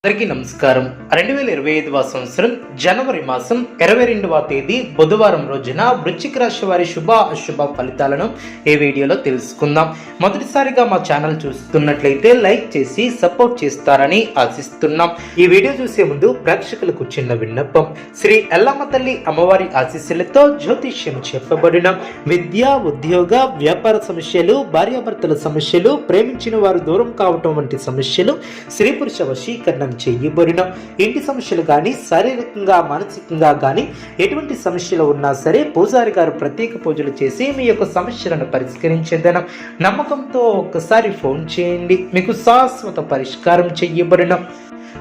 అందరికీ నమస్కారం. 2025వ సంవత్సరం జనవరి మాసం 22వ తేదీ బుధవారం రోజున వృశ్చిక రాశి వారి శుభ అశుభ ఫలితాలను ఈ వీడియోలో తెలుసుకుందాం. మొదటిసారిగా మా ఛానల్ చూస్తున్నట్లయితే లైక్ చేసి సపోర్ట్ చేస్తారని ఆశిస్తున్నాం. ఈ వీడియో చూసే ముందు ప్రేక్షకులకు చిన్న విన్నపం. శ్రీ ఎల్లమ్మ తల్లి అమ్మవారి ఆశీస్సులతో జ్యోతిష్యం చెప్పబడిన విద్య, ఉద్యోగ, వ్యాపార సమస్యలు, భార్యాభర్తల సమస్యలు, ప్రేమించిన వారు దూరం కావటం వంటి సమస్యలు, స్త్రీ పురుష వశీకరణం చేయబడిన ఇంటి సమస్యలు కానీ, శారీరకంగా మానసికంగా కానీ ఎటువంటి సమస్యలు ఉన్నా సరే పూజారి గారు ప్రత్యేక పూజలు చేసి మీ యొక్క సమస్యలను పరిష్కరించేదనం. నమ్మకంతో ఒక్కసారి ఫోన్ చేయండి, మీకు శాశ్వత పరిష్కారం చేయబడిన.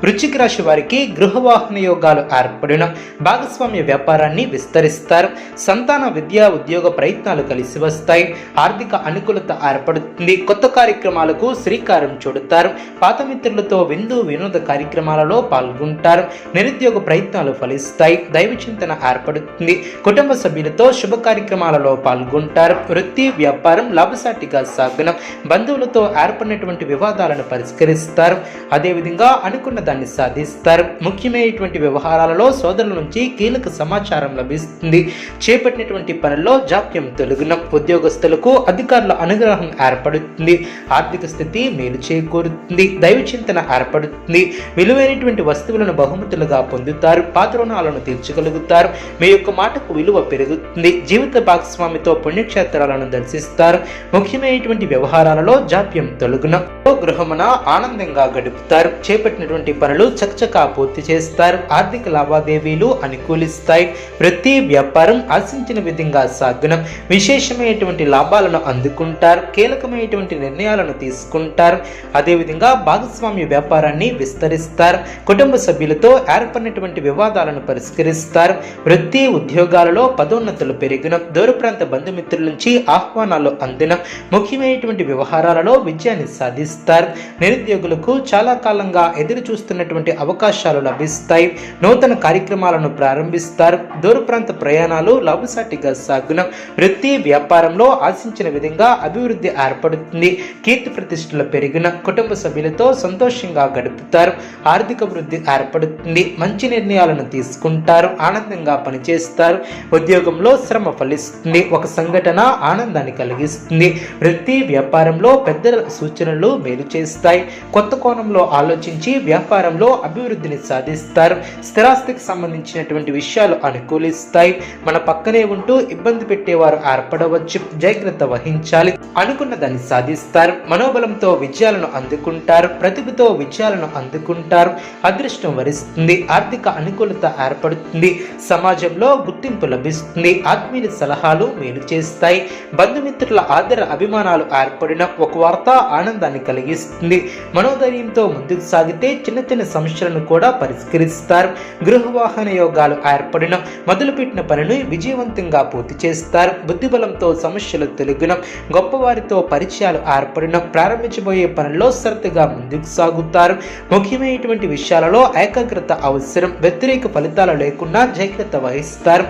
వృశ్చిక రాశి వారికి గృహవాహన యోగాలు ఏర్పడిన, భాగస్వామ్య వ్యాపారాన్ని విస్తరిస్తారు, సంతాన విద్యా ఉద్యోగ ప్రయత్నాలు కలిసి వస్తాయి, ఆర్థిక అనుకూలత ఏర్పడుతుంది, కొత్త కార్యక్రమాలకు శ్రీకారం చుడతారు, పాత మిత్రులతో విందు వినోద కార్యక్రమాలలో పాల్గొంటారు, నిరుద్యోగ ప్రయత్నాలు ఫలిస్తాయి, దైవ చింతన ఏర్పడుతుంది, కుటుంబ సభ్యులతో శుభ కార్యక్రమాలలో పాల్గొంటారు, వృత్తి వ్యాపారం లాభసాటిగా సాగన, బంధువులతో ఏర్పడినటువంటి వివాదాలను పరిష్కరిస్తారు, అదేవిధంగా అనుకున్న దాన్ని సాధిస్తారు. ముఖ్యమైనటువంటి వ్యవహారాలలో సోదరుల నుంచి కీలక సమాచారం లభిస్తుంది. చేపట్టినటువంటి పనుల్లో జాప్యం తొలగిన, ఉద్యోగస్తులకు అధికారుల అనుగ్రహం ఏర్పడుతుంది, ఆర్థిక స్థితి మేలు చేకూరుతుంది, దైవ చింతన ఏర్పడుతుంది, విలువైనటువంటి వస్తువులను బహుమతులుగా పొందుతారు, పాత రుణాలను తీర్చగలుగుతారు, మీ యొక్క మాటకు విలువ పెరుగుతుంది, జీవిత భాగస్వామితో పుణ్యక్షేత్రాలను దర్శిస్తారు, ముఖ్యమైనటువంటి వ్యవహారాలలో జాప్యం తొలగిన, గృహమున ఆనందంగా గడుపుతారు, చేపట్టినటువంటి పనులు చకచకా పూర్తి చేస్తారు, ఆర్థిక లావాదేవీలు అనుకూలిస్తాయి, వృత్తి వ్యాపారం ఆశించిన విధంగా సాగున, విశేషమైనటువంటి లాభాలను అందుకుంటారు, కీలకమైనటువంటి నిర్ణయాలను తీసుకుంటారు, అదేవిధంగా భాగస్వామ్య వ్యాపారాన్ని విస్తరిస్తారు, కుటుంబ సభ్యులతో ఏర్పడినటువంటి వివాదాలను పరిష్కరిస్తారు, వృత్తి ఉద్యోగాలలో పదోన్నతులు పెరిగిన, దూర ప్రాంత బంధుమిత్రుల నుంచి ఆహ్వానాలు అందిన, ముఖ్యమైనటువంటి వ్యవహారాలలో విజయాన్ని సాధిస్తారు, నిరుద్యోగులకు చాలా కాలంగా ఎదురు చూస్తున్నటువంటి అవకాశాలు లభిస్తాయి, నూతన కార్యక్రమాలను ప్రారంభిస్తారు, దూర ప్రాంత ప్రయాణాలు లాభసాటిగా సాగున, వృత్తి వ్యాపారంలో ఆశించిన విధంగా అభివృద్ధి ఏర్పడుతుంది, కీర్తి ప్రతిష్టలు పెరిగిన, కుటుంబ సభ్యులతో సంతోషంగా గడుపుతారు, ఆర్థిక వృద్ధి ఏర్పడుతుంది, మంచి నిర్ణయాలను తీసుకుంటారు, ఆనందంగా పనిచేస్తారు, ఉద్యోగంలో శ్రమ ఫలిస్తుంది, ఒక సంఘటన ఆనందాన్ని కలిగిస్తుంది, వృత్తి వ్యాపారంలో పెద్దల సూచనలు మేలు చేస్తాయి, కొత్త కోణంలో ఆలోచించి వ్యాపారంలో అభివృద్ధిని సాధిస్తారు, స్థిరాస్తికి సంబంధించినటువంటి విషయాలు అనుకూలిస్తాయి, మన పక్కనే ఉంటూ ఇబ్బంది పెట్టేవారు ఏర్పడవచ్చు, జాగ్రత్త వహించాలి, అనుకున్న దాన్ని సాధిస్తారు, మనోబలంతో విజయాలను అందుకుంటారు, ప్రతిభతో విజయాలను అందుకుంటారు, అదృష్టం వరిస్తుంది, ఆర్థిక అనుకూలత ఏర్పడుతుంది, సమాజంలో గుర్తింపు లభిస్తుంది, ఆత్మీయ సలహాలు మేలు చేస్తాయి, బంధుమిత్రుల ఆదర అభిమానాలు ఏర్పడిన ఒక వార్త ఆనందాన్ని కలిగిస్తుంది, మనోధైర్యంతో ముందుకు సాగితే చిన్న చిన్న సమస్యలను కూడా పరిష్కరిస్తారు, గృహవాహన యోగాలు ఏర్పడిన, మొదలుపెట్టిన పనిని విజయవంతంగా పూర్తి చేస్తారు, బుద్ధిబలంతో సమస్యలు తొలగిన, గొప్పవారితో పరిచయాలు ఏర్పడిన, ప్రారంభించబోయే పనుల్లో శ్రద్ధగా ముందుకు సాగుతారు, ముఖ్యమైనటువంటి విషయాలలో ఏకాగ్రత అవసరం, వ్యతిరేక ఫలితాలు లేకుండా జాగ్రత్త వహిస్తారు,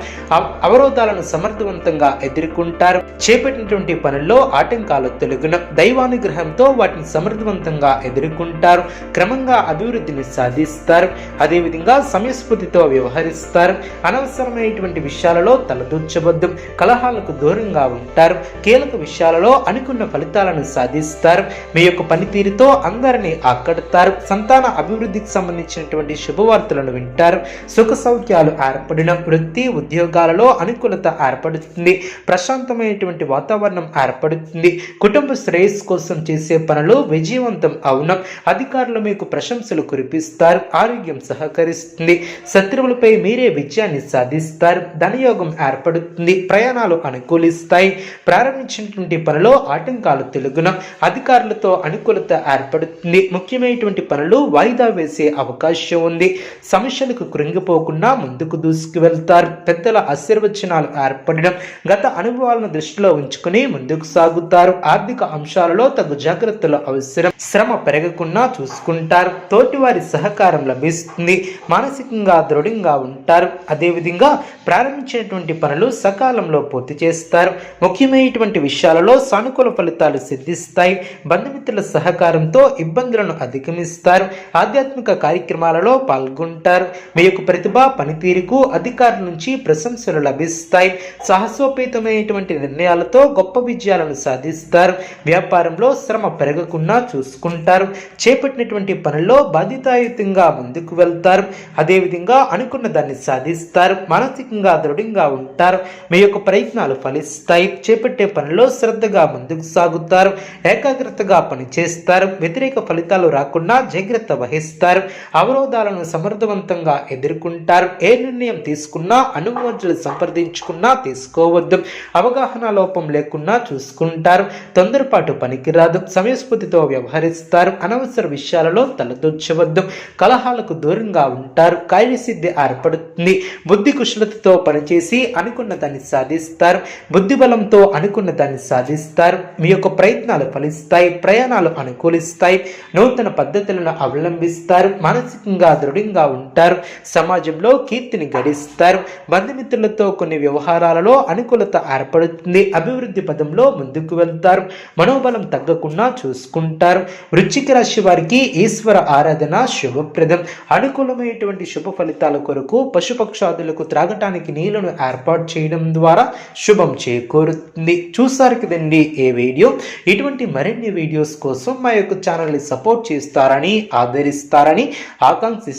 అవరోధాలను సమర్థవంతంగా ఎదుర్కొంటారు, చేపట్టినటువంటి పనుల్లో ఆటంకాలు తొలగిన, దైవానుగ్రహంతో వాటిని సమర్థవంతంగా ఎదుర్కొంటారు, క్రమంగా అభివృద్ధిని సాధిస్తారు, అదేవిధంగా సమయస్ఫూర్తితో వ్యవహరిస్తారు, అనవసరమైనటువంటి విషయాలలో తలదూర్చవద్దు, కలహాలకు దూరంగా ఉంటారు, కీలక విషయాలలో అనుకున్న ఫలితాలను సాధిస్తారు, మీ యొక్క పనితీరుతో అందరినీ ఆకడతారు, సంతాన అభివృద్ధికి సంబంధించినటువంటి శుభవార్తలను వింటారు, సుఖ సౌఖ్యాలు ఏర్పడిన, వృత్తి ఉద్యోగాలలో అనుకూలత ఏర్పడుతుంది, ప్రశాంతమైనటువంటి వాతావరణం ఏర్పడుతుంది, కుటుంబ శ్రేయస్సు కోసం చేసే పనులు విజయవంతం అవును, అధికారులు మీకు ప్రశంసలు కురిపిస్తారు, ఆరోగ్యం సహకరిస్తుంది, శత్రువులపై మీరే విజయాన్ని సాధిస్తారు, ధనయోగం ఏర్పడుతుంది, ప్రయాణాలు అనుకూలిస్తాయి, ప్రారంభించినటువంటి పనిలో ఆటంకాలు తొలగున, అధికారులతో అనుకూలత ఏర్పడుతుంది, ముఖ్యమైనటువంటి పనులు వాయిదా వేసే అవకాశం ఉంది, సమస్యలకు కృంగిపోకుండా ముందుకు దూసుకు వెళ్తారు, పెద్దల ఆశీర్వచనాలు ఏర్పడడం, గత అనుభవాలను దృష్టిలో ఉంచుకుని ముందుకు సాగుతారు, ఆర్థిక అంశాలలో తగు జాగ్రత్తలు అవసరం, శ్రమ పెరగకుండా చూసుకుంటారు, తోటి తోటివారి సహకారం లభిస్తుంది, మానసికంగా దృఢంగా ఉంటారు. అదేవిధంగా ప్రారంభించినటువంటి పనులు సకాలంలో పూర్తి చేస్తారు. ముఖ్యమైనటువంటి విషయాలలో సానుకూల ఫలితాలు సిద్ధిస్తాయి. బంధుమిత్రుల సహకారంతో ఇబ్బందులను అధిగమిస్తారు. ఆధ్యాత్మిక కార్యక్రమాలలో పాల్గొంటారు. మీ యొక్క ప్రతిభ పనితీరుకు అధికారుల నుంచి ప్రశంసలు లభిస్తాయి. సాహసోపేతమైనటువంటి నిర్ణయాలతో గొప్ప విజయాలను సాధిస్తారు. వ్యాపారంలో శ్రమ పెరగకుండా చూసుకుంటారు. చేపట్టినటువంటి పనుల్లో బాధ్యతాయుతంగా ముందుకు వెళ్తారు. అదేవిధంగా అనుకున్న దాన్ని సాధిస్తారు. మానసికంగా దృఢంగా ఉంటారు. మీ యొక్క ప్రయత్నాలు ఫలిస్తాయి. చేపట్టే పనిలో శ్రద్ధగా ముందుకు సాగుతారు. ఏకాగ్రతగా పనిచేస్తారు. వ్యతిరేక ఫలితాలు రాకుండా జాగ్రత్త వహిస్తారు. అవరోధాలను సమర్థవంతంగా ఎదుర్కొంటారు. ఏ నిర్ణయం తీసుకున్నా అనుభవజ్ఞులు సంప్రదించుకున్నా తీసుకోవద్దు. అవగాహన లోపం లేకుండా చూసుకుంటారు. తొందరపాటు పనికిరాదు. సమయస్ఫూర్తితో వ్యవహరిస్తారు. అనవసర విషయాలలో తలదూర్చవద్దు. కలహాలకు దూరంగా ఉంటారు. కార్యసిద్ధి ఏర్పడుతుంది. బుద్ధి కుశలతతో పనిచేసి అనుకున్న దాన్ని సాధిస్తారు. బుద్ధి బలంతో అనుకున్న దాన్ని సాధిస్తారు. మీ యొక్క ప్రయత్నాలు ఫలిస్తాయి. ప్రయాణాలు అనుకూలిస్తాయి. నూతన పద్ధతులను అవలంబిస్తారు. మానసికంగా దృఢంగా ఉంటారు. సమాజంలో కీర్తిని గడిస్తారు. బంధుమిత్రులతో కొన్ని వ్యవహారాలలో అనుకూలత ఏర్పడుతుంది. అభివృద్ధి పదంలో ముందుకు వెళ్తారు. మనోబలం తగ్గకుండా చూసుకుంటారు. వృశ్చిక రాశి వారికి ఈశ్వర ఆరాధన శుభప్రదం. అనుకూలమైనటువంటి శుభ ఫలితాల కొరకు పశుపక్షాదులకు త్రాగటానికి నీళ్లను ఏర్పాటు చేయడం ద్వారా శుభం చేకూరుతుంది. చూసారు కదండి ఏ వీడియో. ఇటువంటి మరిన్ని వీడియోస్ కోసం మా యొక్క ఛానల్ని సపోర్ట్ చేస్తారని ఆదరిస్తారని ఆకాంక్షిస్తున్నాను.